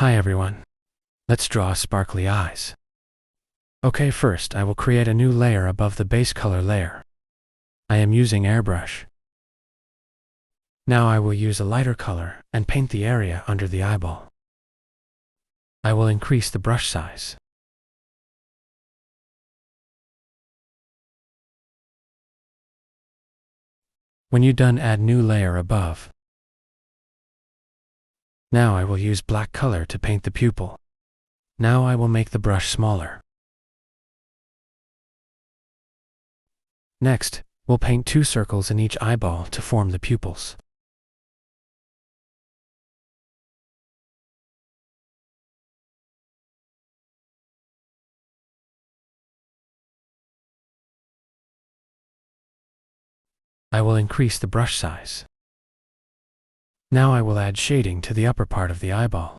Hi everyone. Let's draw sparkly eyes. Okay, first I will create a new layer above the base color layer. I am using airbrush. Now I will use a lighter color and paint the area under the eyeball. I will increase the brush size. When you're done, add new layer above. Now I will use black color to paint the pupil. Now I will make the brush smaller. Next, we'll paint 2 circles in each eyeball to form the pupils. I will increase the brush size. Now I will add shading to the upper part of the eyeball.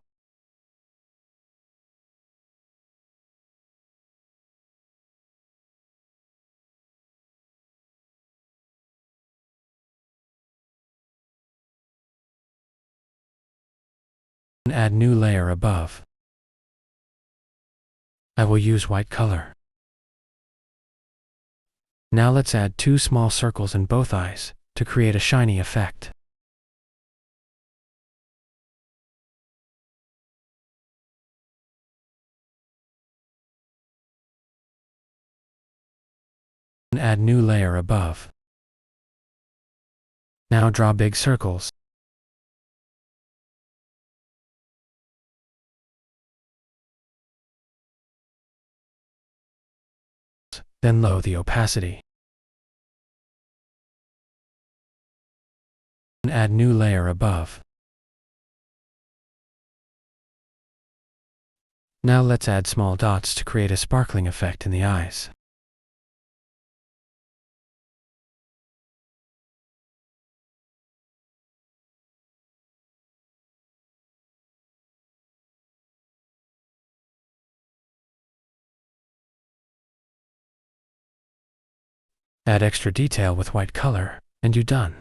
And add new layer above. I will use white color. Now let's add 2 small circles in both eyes to create a shiny effect. And add new layer above. Now draw big circles. Then lower the opacity. And add new layer above. Now let's add small dots to create a sparkling effect in the eyes. Add extra detail with white color, and you're done.